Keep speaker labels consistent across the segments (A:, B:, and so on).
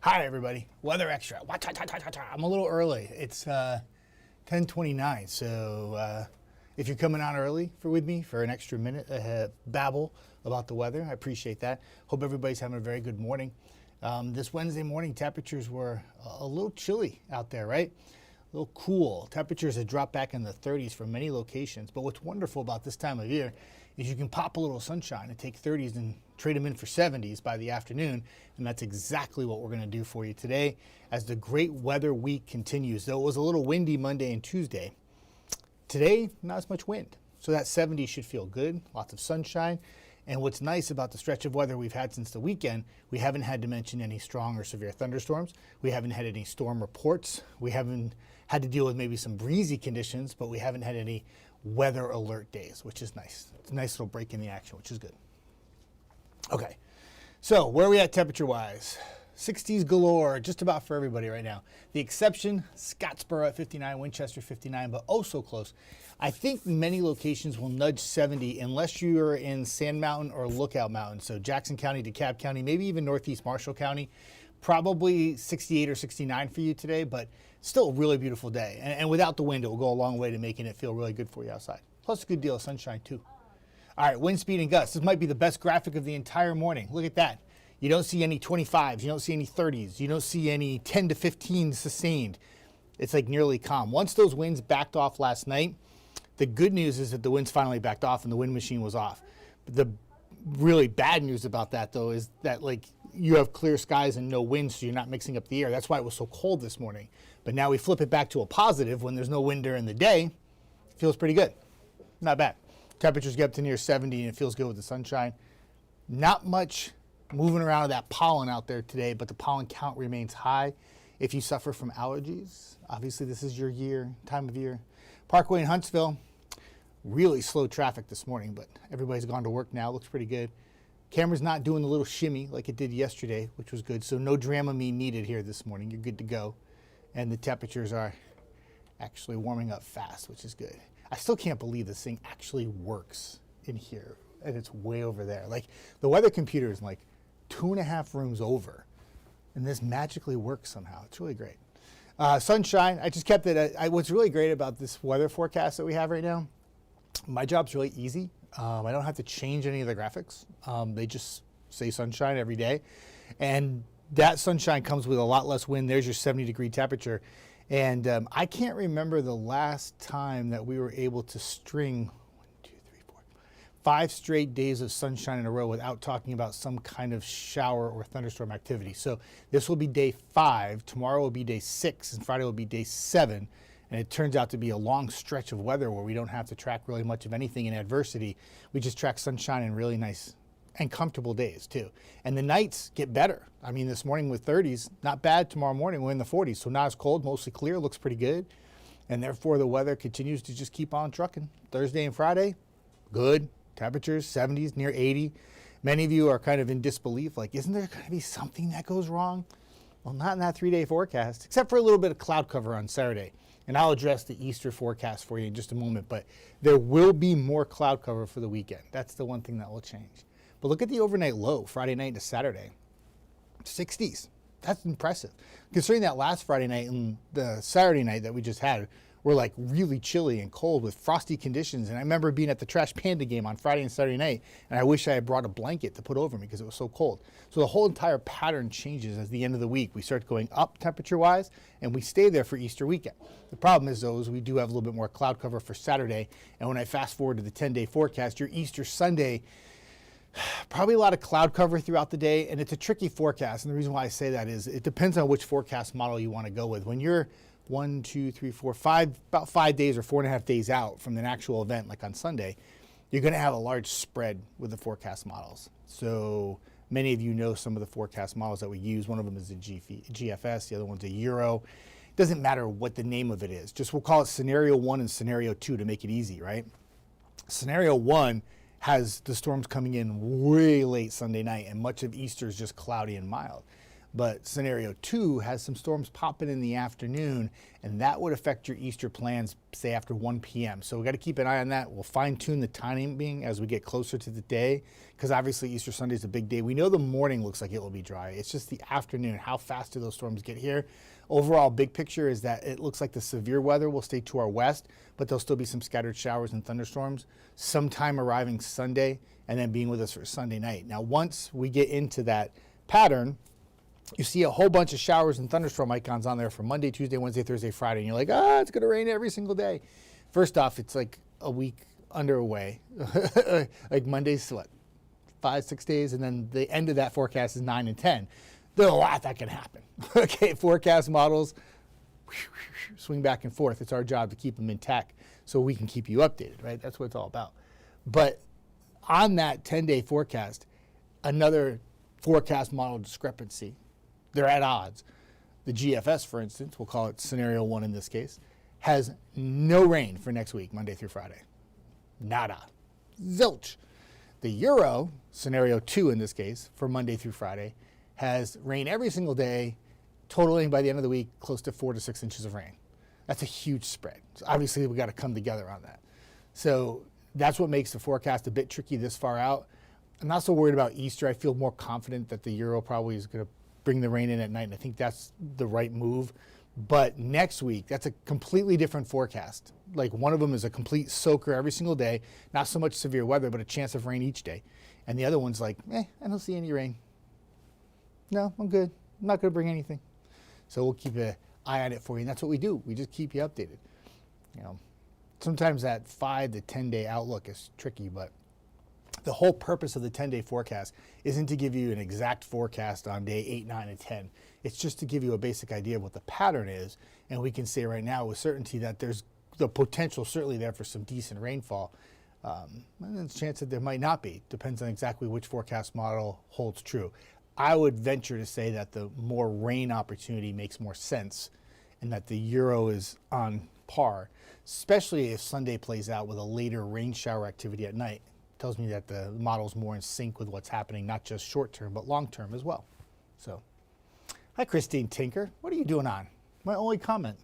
A: Hi everybody, Weather Extra. I'm a little early. It's 10:29, so if you're coming on early with me for an extra minute, babble about the weather, I appreciate that. Hope everybody's having a very good morning. This Wednesday morning, temperatures were a little chilly out there, right? A little cool. Temperatures had dropped back in the 30s for many locations, but what's wonderful about this time of year is you can pop a little sunshine and take 30s and trade them in for 70s by the afternoon, and that's exactly what we're going to do for you today as the great weather week continues. Though it was a little windy Monday and Tuesday, today not as much wind, so that 70 should feel good. Lots of sunshine, and what's nice about the stretch of weather we've had since the weekend, we haven't had to mention any strong or severe thunderstorms. We haven't had any storm reports. We haven't had to deal with maybe some breezy conditions, but we haven't had any weather alert days, which is nice. It's a nice little break in the action, which is good. Okay, so where are we at temperature-wise? 60s galore, just about for everybody right now. The exception, Scottsboro at 59, Winchester 59, but oh so close. I think many locations will nudge 70 unless you're in Sand Mountain or Lookout Mountain. So Jackson County, DeKalb County, maybe even Northeast Marshall County. Probably 68 or 69 for you today, but still a really beautiful day. And without the wind, it will go a long way to making it feel really good for you outside. Plus a good deal of sunshine too. All right, wind speed and gusts. This might be the best graphic of the entire morning. Look at that. You don't see any 25s. You don't see any 30s. You don't see any 10 to 15 sustained. It's like nearly calm. Once those winds backed off last night, the good news is that the winds finally backed off and the wind machine was off. The really bad news about that, though, is that like you have clear skies and no wind, so you're not mixing up the air. That's why it was so cold this morning. But now we flip it back to a positive when there's no wind during the day. It feels pretty good. Not bad. Temperatures get up to near 70 and it feels good with the sunshine. Not much moving around of that pollen out there today, but the pollen count remains high. If you suffer from allergies, obviously this is your time of year. Parkway in Huntsville, really slow traffic this morning, but everybody's gone to work now. Looks pretty good. Camera's not doing the little shimmy like it did yesterday, which was good. So no Dramamine needed here this morning. You're good to go. And the temperatures are actually warming up fast, which is good. I still can't believe this thing actually works in here, and it's way over there. Like, the weather computer is like 2.5 rooms over, and this magically works somehow. It's really great. Sunshine, I just kept it. What's really great about this weather forecast that we have right now, my job's really easy. I don't have to change any of the graphics. They just say sunshine every day, and that sunshine comes with a lot less wind. There's your 70-degree temperature. And I can't remember the last time that we were able to string 5 straight days of sunshine in a row without talking about some kind of shower or thunderstorm activity. So this will be day 5, tomorrow will be day 6, and Friday will be day 7. And it turns out to be a long stretch of weather where we don't have to track really much of anything in adversity. We just track sunshine and really nice and comfortable days too. And the nights get better. I mean, this morning with 30s, not bad. Tomorrow morning we're in the 40s, so not as cold, mostly clear, looks pretty good. And therefore the weather continues to just keep on trucking. Thursday and Friday, good. Temperatures, 70s, near 80. Many of you are kind of in disbelief, like, isn't there going to be something that goes wrong? Well, not in that 3-day forecast, except for a little bit of cloud cover on Saturday. And I'll address the Easter forecast for you in just a moment, but there will be more cloud cover for the weekend. That's the one thing that will change. But look at the overnight low, Friday night to Saturday, 60s. That's impressive. Considering that last Friday night and the Saturday night that we just had were like really chilly and cold with frosty conditions. And I remember being at the Trash Panda game on Friday and Saturday night, and I wish I had brought a blanket to put over me because it was so cold. So the whole entire pattern changes as the end of the week. We start going up temperature-wise, and we stay there for Easter weekend. The problem is, though, is we do have a little bit more cloud cover for Saturday. And when I fast forward to the 10-day forecast, your Easter Sunday, probably a lot of cloud cover throughout the day, and it's a tricky forecast. And the reason why I say that is it depends on which forecast model you want to go with. When you're 1, 2, 3, 4, 5, about 5 days or 4.5 days out from an actual event like on Sunday, you're going to have a large spread with the forecast models. So many of you know some of the forecast models that we use. One of them is a GFS, the other one's a Euro. It doesn't matter what the name of it is. Just we'll call it Scenario 1 and Scenario 2 to make it easy, right? Scenario 1 has the storms coming in way late Sunday night, and much of Easter is just cloudy and mild. But scenario 2 has some storms popping in the afternoon, and that would affect your Easter plans, say after 1 p.m. So we got to keep an eye on that. We'll fine tune the timing as we get closer to the day, because obviously Easter Sunday is a big day. We know the morning looks like it will be dry. It's just the afternoon. How fast do those storms get here? Overall, big picture is that it looks like the severe weather will stay to our west, but there'll still be some scattered showers and thunderstorms sometime arriving Sunday and then being with us for Sunday night. Now, once we get into that pattern, you see a whole bunch of showers and thunderstorm icons on there for Monday, Tuesday, Wednesday, Thursday, Friday. And you're like, it's going to rain every single day. First off, it's like a week underway. Like Monday's what, 5-6 days? And then the end of that forecast is 9 and 10. There's a lot that can happen. Okay, forecast models swing back and forth. It's our job to keep them intact so we can keep you updated, right? That's what it's all about. But on that 10-day forecast, another forecast model discrepancy. They're at odds. The GFS, for instance, we'll call it scenario 1 in this case, has no rain for next week, Monday through Friday. Nada. Zilch. The Euro, scenario 2 in this case, for Monday through Friday, has rain every single day, totaling by the end of the week close to 4 to 6 inches of rain. That's a huge spread. So obviously, we got to come together on that. So that's what makes the forecast a bit tricky this far out. I'm not so worried about Easter. I feel more confident that the Euro probably is going to bring the rain in at night, and I think that's the right move. But next week, that's a completely different forecast. Like one of them is a complete soaker every single day, not so much severe weather, but a chance of rain each day. And the other one's like, I don't see any rain. No, I'm good. I'm not going to bring anything. So we'll keep an eye on it for you, and that's what we do. We just keep you updated. You know, sometimes that 5 to 10 day outlook is tricky, but the whole purpose of the 10-day forecast isn't to give you an exact forecast on day 8, 9, and 10. It's just to give you a basic idea of what the pattern is, and we can say right now with certainty that there's the potential certainly there for some decent rainfall. And there's a chance that there might not be. Depends on exactly which forecast model holds true. I would venture to say that the more rain opportunity makes more sense, and that the Euro is on par, especially if Sunday plays out with a later rain shower activity at night. Tells me that the model's more in sync with what's happening, not just short term, but long term as well. So, hi, Christine Tinker. What are you doing on? My only comment.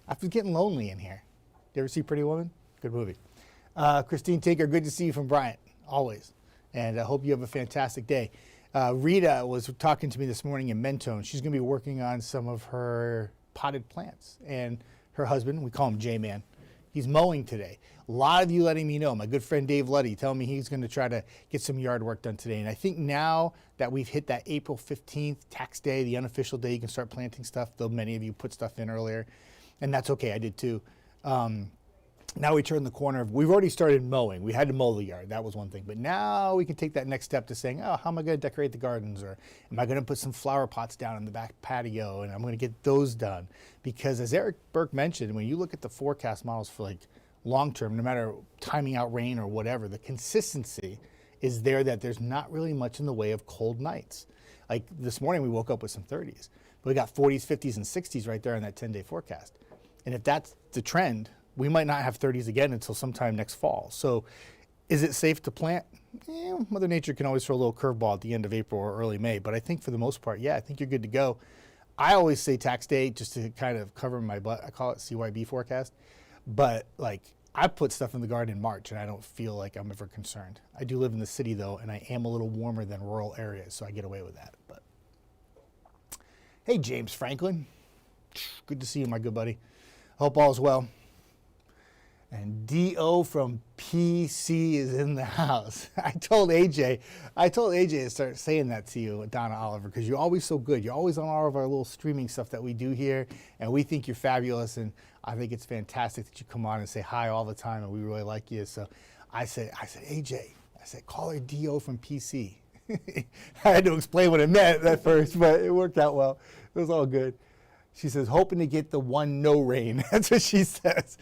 A: I was getting lonely in here. You ever see Pretty Woman? Good movie. Christine Tinker, good to see you from Bryant, always. And I hope you have a fantastic day. Rita was talking to me this morning in Mentone. She's going to be working on some of her potted plants. And her husband, we call him J-Man, he's mowing today. A lot of you letting me know. My good friend Dave Luddy telling me he's going to try to get some yard work done today. And I think now that we've hit that April 15th, tax day, the unofficial day you can start planting stuff, though many of you put stuff in earlier. And that's okay, I did too. Now we turn the corner. We've already started mowing. We had to mow the yard. That was one thing. But now we can take that next step to saying, how am I going to decorate the gardens? Or am I going to put some flower pots down in the back patio? And I'm going to get those done. Because as Eric Burke mentioned, when you look at the forecast models for like long term, no matter timing out rain or whatever, the consistency is there that there's not really much in the way of cold nights. Like this morning we woke up with some 30s. But we got 40s, 50s, and 60s right there in that 10-day forecast. And if that's the trend, we might not have 30s again until sometime next fall. So is it safe to plant? Mother Nature can always throw a little curveball at the end of April or early May. But I think for the most part, I think you're good to go. I always say tax day just to kind of cover my butt. I call it CYB forecast. But like I put stuff in the garden in March and I don't feel like I'm ever concerned. I do live in the city though, and I am a little warmer than rural areas, so I get away with that. But hey, James Franklin. Good to see you, my good buddy. Hope all is well. And D.O. from PC is in the house. I told AJ to start saying that to you, Donna Oliver, because you're always so good. You're always on all of our little streaming stuff that we do here, and we think you're fabulous, and I think it's fantastic that you come on and say hi all the time, and we really like you. So I said, AJ, call her D.O. from PC. I had to explain what it meant at first, but it worked out well. It was all good. She says, hoping to get the one no rain. That's what she says.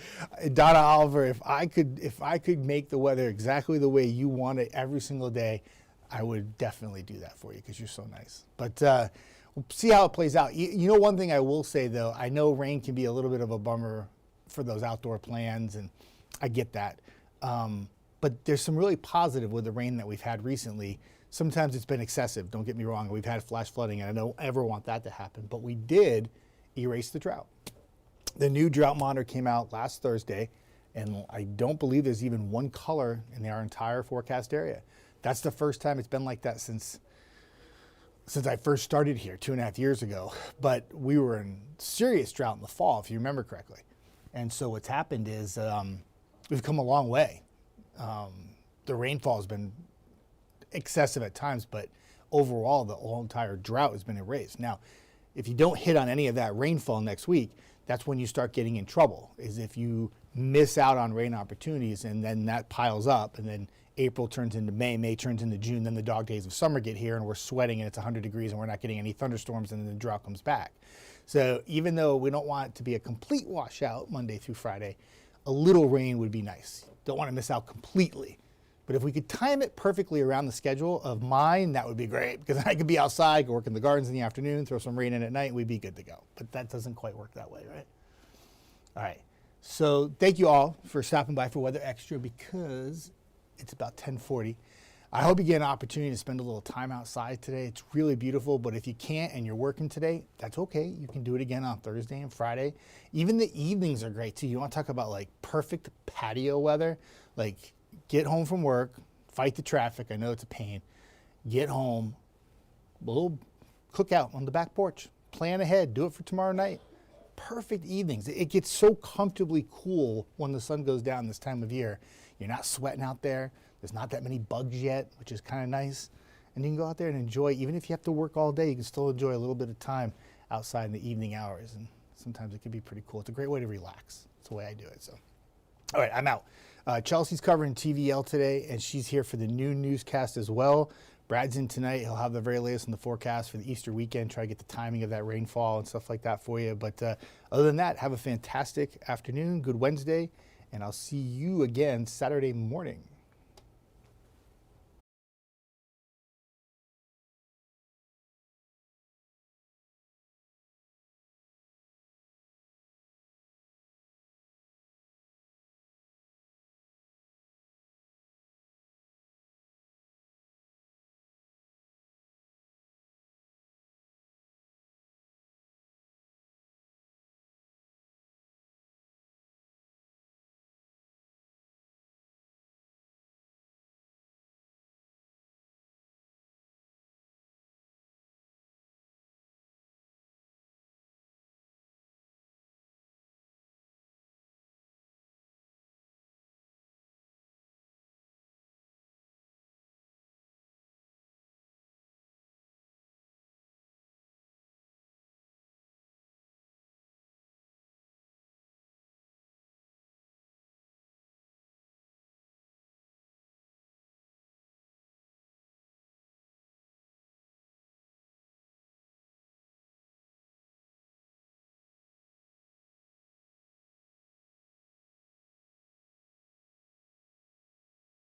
A: Donna Oliver, if I could make the weather exactly the way you want it every single day, I would definitely do that for you because you're so nice. But we'll see how it plays out. You know, one thing I will say, though, I know rain can be a little bit of a bummer for those outdoor plans, and I get that. But there's some really positive with the rain that we've had recently. Sometimes it's been excessive, don't get me wrong. We've had flash flooding, and I don't ever want that to happen, but we did erase the drought. The new drought monitor came out last Thursday, and I don't believe there's even one color in our entire forecast area. That's the first time it's been like that since I first started here 2.5 years ago. But we were in serious drought in the fall, if you remember correctly. And so what's happened is we've come a long way. The rainfall has been excessive at times, but overall the whole entire drought has been erased. Now, if you don't hit on any of that rainfall next week, that's when you start getting in trouble, is if you miss out on rain opportunities, and then that piles up, and then April turns into May, May turns into June, then the dog days of summer get here and we're sweating and it's 100 degrees and we're not getting any thunderstorms, and then the drought comes back. So even though we don't want it to be a complete washout Monday through Friday, a little rain would be nice. Don't want to miss out completely. But if we could time it perfectly around the schedule of mine, that would be great, because I could be outside, go work in the gardens in the afternoon, throw some rain in at night, and we'd be good to go. But that doesn't quite work that way, right? All right. So thank you all for stopping by for Weather Extra, because it's about 10:40. I hope you get an opportunity to spend a little time outside today. It's really beautiful, but if you can't and you're working today, that's okay. You can do it again on Thursday and Friday. Even the evenings are great too. You want to talk about like perfect patio weather? Like, get home from work, fight the traffic. I know it's a pain. Get home, a little cookout on the back porch. Plan ahead. Do it for tomorrow night. Perfect evenings. It gets so comfortably cool when the sun goes down this time of year. You're not sweating out there. There's not that many bugs yet, which is kind of nice. And you can go out there and enjoy. Even if you have to work all day, you can still enjoy a little bit of time outside in the evening hours. And sometimes it can be pretty cool. It's a great way to relax. That's the way I do it. So, all right, I'm out. Chelsea's covering TVL today, and she's here for the new newscast as well. Brad's in tonight. He'll have the very latest in the forecast for the Easter weekend, try to get the timing of that rainfall and stuff like that for you. But other than that, have a fantastic afternoon, good Wednesday, and I'll see you again Saturday morning.